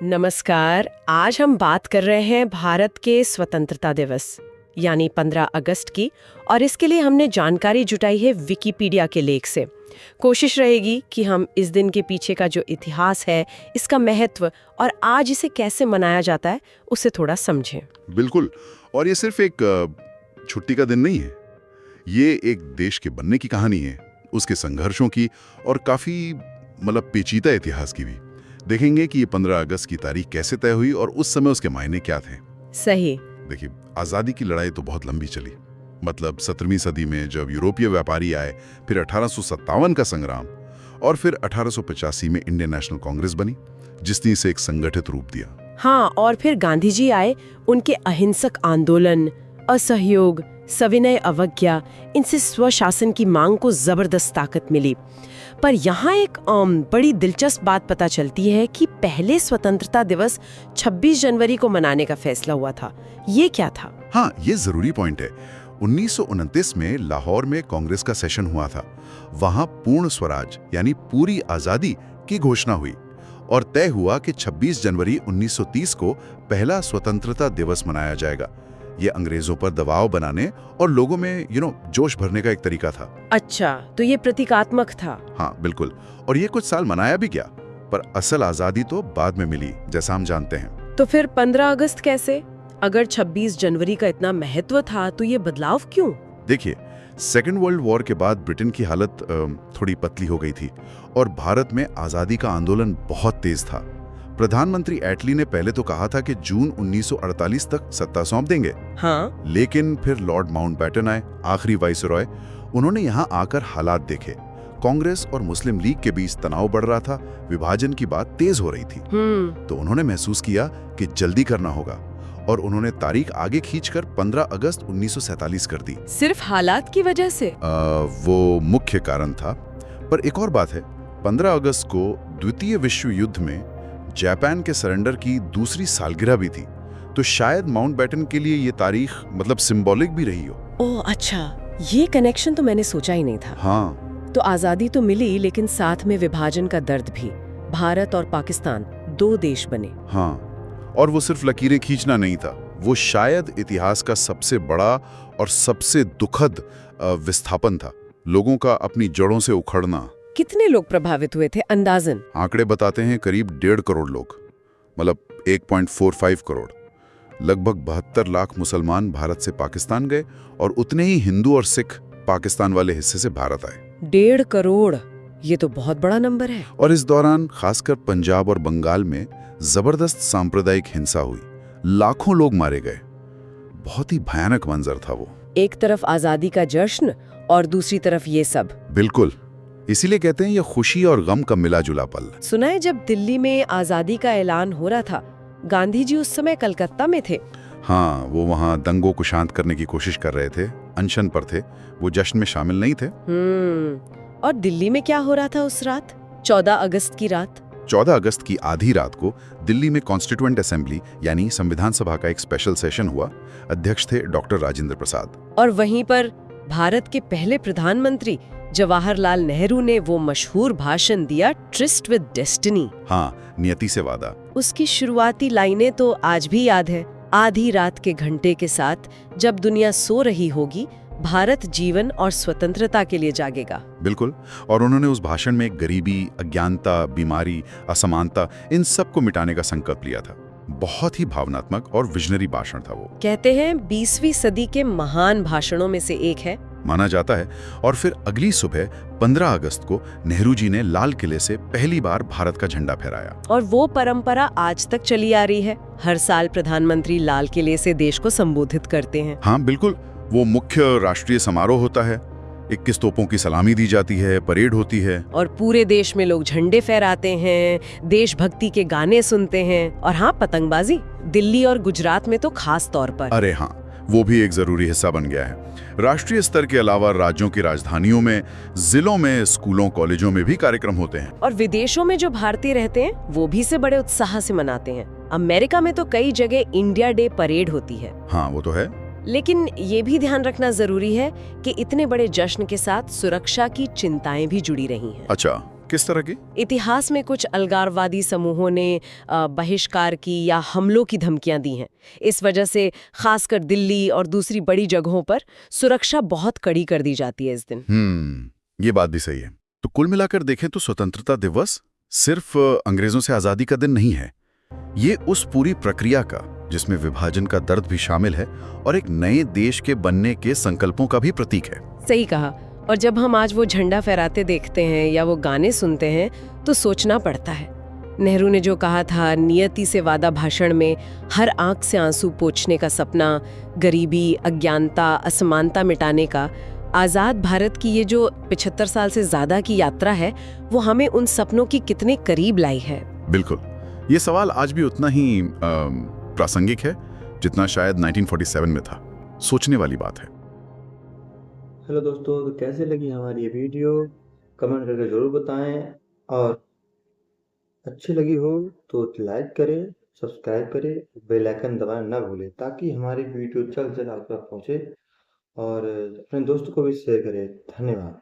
नमस्कार। आज हम बात कर रहे हैं भारत के स्वतंत्रता दिवस यानी 15 अगस्त की, और इसके लिए हमने जानकारी जुटाई है विकिपीडिया के लेख से। कोशिश रहेगी कि हम इस दिन के पीछे का जो इतिहास है, इसका महत्व और आज इसे कैसे मनाया जाता है, उसे थोड़ा समझें। बिल्कुल। और ये सिर्फ एक छुट्टी का दिन नहीं है, ये एक देश के बनने की कहानी है, उसके संघर्षों की और काफी पेचीदा इतिहास की भी। देखेंगे कि ये 15 अगस्त की तारीख कैसे तय हुई और उस समय उसके मायने क्या थे। सही। देखिए, आज़ादी की लड़ाई तो बहुत लंबी चली। 17वीं सदी में जब यूरोपीय व्यापारी आए, फिर 1857 का संग्राम, और फिर 1885 में इंडियन नेशनल कांग्रेस बनी, जिसने इसे एक संगठित रूप दिया। हाँ, और फिर गांधी जी आए। उनके अहिंसक आंदोलन, असहयोग, सविनय अवज्ञा, इनसे स्वशासन की मांग को जबरदस्त ताकत मिली। पर यहाँ एक बड़ी दिलचस्प बात पता चलती है कि पहले स्वतंत्रता दिवस 26 जनवरी को मनाने का फैसला हुआ था। ये क्या था? हाँ, ये जरूरी पॉइंट है। 1929 में लाहौर में कांग्रेस का सेशन हुआ था। वहां पूर्ण स्वराज यानी पूरी आजादी की घोषणा हुई और तय हुआ कि 26 जनवरी 1930 को पहला स्वतंत्रता दिवस मनाया जाएगा। ये अंग्रेजों पर दबाव बनाने और लोगों में जोश भरने का एक तरीका था। अच्छा, तो ये प्रतीकात्मक था। हाँ, बिल्कुल। और ये कुछ साल मनाया भी गया, पर असल आजादी तो बाद में मिली, जैसा हम जानते हैं। तो फिर 15 अगस्त कैसे? अगर 26 जनवरी का इतना महत्व था, तो ये बदलाव क्यों? देखिए, सेकेंड वर्ल्ड वॉर के बाद ब्रिटेन की हालत थोड़ी पतली हो गई थी और भारत में आजादी का आंदोलन बहुत तेज था। प्रधानमंत्री एटली ने पहले तो कहा था कि जून 1948 तक सत्ता सौंप देंगे। हाँ? लेकिन फिर लॉर्ड माउंटबेटन आए, आखिरी वाइसरॉय। उन्होंने यहाँ आकर हालात देखे। कांग्रेस और मुस्लिम लीग के बीच तनाव बढ़ रहा था, विभाजन की बात तेज हो रही थी। तो उन्होंने महसूस किया कि जल्दी करना होगा और उन्होंने तारीख आगे खींचकर 15 अगस्त 1947 कर दी। सिर्फ हालात की वजह से? वो मुख्य कारण था। पर एक और बात है, 15 अगस्त को द्वितीय विश्व युद्ध में जापान के सरेंडर की दूसरी सालगिरह भी थी, तो शायद माउंटबेटन के लिए ये तारीख सिंबॉलिक भी रही हो। ओह अच्छा, ये कनेक्शन तो मैंने सोचा ही नहीं था। हाँ। तो आजादी तो मिली, लेकिन साथ में विभाजन का दर्द भी। भारत और पाकिस्तान 2 देश बने। हाँ, और वो सिर्फ लकीरें खींचना नहीं था, वो शायद इतिहास का सबसे बड़ा और सबसे दुखद विस्थापन था। लोगों का अपनी जड़ों से उखड़ना। कितने लोग प्रभावित हुए थे अंदाजन? आंकड़े बताते हैं करीब 1.5 करोड़ लोग, 1.45 करोड़। लगभग 72 लाख मुसलमान भारत से पाकिस्तान गए और उतने ही हिंदू और सिख पाकिस्तान वाले हिस्से से भारत आए। 1.5 करोड़, ये तो बहुत बड़ा नंबर है। और इस दौरान खासकर पंजाब और बंगाल में जबरदस्त सांप्रदायिक हिंसा हुई, लाखों लोग मारे गए। बहुत ही भयानक मंजर था वो। एक तरफ आजादी का जश्न और दूसरी तरफ ये सब। बिल्कुल, इसीलिए कहते हैं ये खुशी और गम का मिला जुला पल। सुना है जब दिल्ली में आजादी का ऐलान हो रहा था, गांधी जी उस समय कलकत्ता में थे। हाँ, वो वहाँ दंगों को शांत करने की कोशिश कर रहे थे, अनशन पर थे, वो जश्न में शामिल नहीं थे। और दिल्ली में क्या हो रहा था उस रात, 14 अगस्त की रात? 14 अगस्त की आधी रात को दिल्ली में कॉन्स्टिट्यूएंट असेंबली यानी संविधान सभा का एक स्पेशल सेशन हुआ। अध्यक्ष थे डॉक्टर राजेंद्र प्रसाद। और वहीं पर भारत के पहले प्रधानमंत्री जवाहरलाल नेहरू ने वो मशहूर भाषण दिया, ट्रिस्ट विद डेस्टिनी। हाँ, नियति से वादा। उसकी शुरुआती लाइनें तो आज भी याद है। आधी रात के घंटे के साथ जब दुनिया सो रही होगी, भारत जीवन और स्वतंत्रता के लिए जागेगा। बिल्कुल। और उन्होंने उस भाषण में गरीबी, अज्ञानता, बीमारी, असमानता, इन सब को मिटाने का संकल्प लिया था। बहुत ही भावनात्मक और विजनरी भाषण था वो। कहते हैं 20वीं सदी के महान भाषणों में से एक है, माना जाता है। और फिर अगली सुबह 15 अगस्त को नेहरू जी ने लाल किले से पहली बार भारत का झंडा फहराया। और वो परंपरा आज तक चली आ रही है। हर साल प्रधानमंत्री लाल किले से देश को संबोधित करते हैं। हाँ बिल्कुल, वो मुख्य राष्ट्रीय समारोह होता है, 21 तोपों की सलामी दी जाती है, परेड होती है और पूरे देश में लोग झंडे फहराते हैं, देशभक्ति के गाने सुनते हैं, और हाँ, पतंगबाजी। दिल्ली और गुजरात में तो खास तौर पर। अरे हाँ, वो भी एक जरूरी हिस्सा बन गया है। राष्ट्रीय स्तर के अलावा राज्यों की राजधानियों में, जिलों में, स्कूलों, कॉलेजों में भी कार्यक्रम होते हैं। और विदेशों में जो भारतीय रहते हैं वो भी इसे बड़े उत्साह से मनाते हैं। अमेरिका में तो कई जगह इंडिया डे परेड होती है। हाँ, वो तो है। लेकिन ये भी ध्यान रखना जरूरी है कि इतने बड़े जश्न के साथ सुरक्षा की चिंताएं भी जुड़ी रही हैं। अच्छा, किस तरह की? इतिहास में कुछ अलगारवादी समूहों ने बहिष्कार की या हमलों की धमकियां दी हैं। इस वजह से खासकर दिल्ली और दूसरी बड़ी जगहों पर सुरक्षा बहुत कड़ी कर दी जाती है इस दिन। ये बात भी सही है। तो कुल मिलाकर देखें तो स्वतंत्रता दिवस सिर्फ अंग्रेजों से आजादी का दिन नहीं है। ये उस पूरी प्रक्रिया का, जिसमें विभाजन का दर्द भी शामिल है, और एक नए देश के बनने के संकल्पों का भी प्रतीक है। सही कहा। और जब हम आज वो झंडा फहराते देखते हैं या वो गाने सुनते हैं तो सोचना पड़ता है। नेहरू ने जो कहा था नियति से वादा भाषण में, हर आंख से आंसू पोंछने का सपना, गरीबी, अज्ञानता, असमानता मिटाने का, आज़ाद भारत की ये जो 75 साल से ज़्यादा की यात्रा है, वो हमें उन सपनों की कितने करीब लाई है। बिल्कुल। ये सवाल आज भी उतना ही प्रासंगिक है जितना शायद 1947 में था। सोचने वाली बात है। हेलो दोस्तों, तो कैसे लगी हमारी ये वीडियो? कमेंट करके ज़रूर बताएं, और अच्छी लगी हो तो लाइक करें, सब्सक्राइब करें, बेल आइकन दबाना ना भूलें ताकि हमारी वीडियो जल्द से जल्द आप तक पहुँचे, और अपने दोस्तों को भी शेयर करें। धन्यवाद।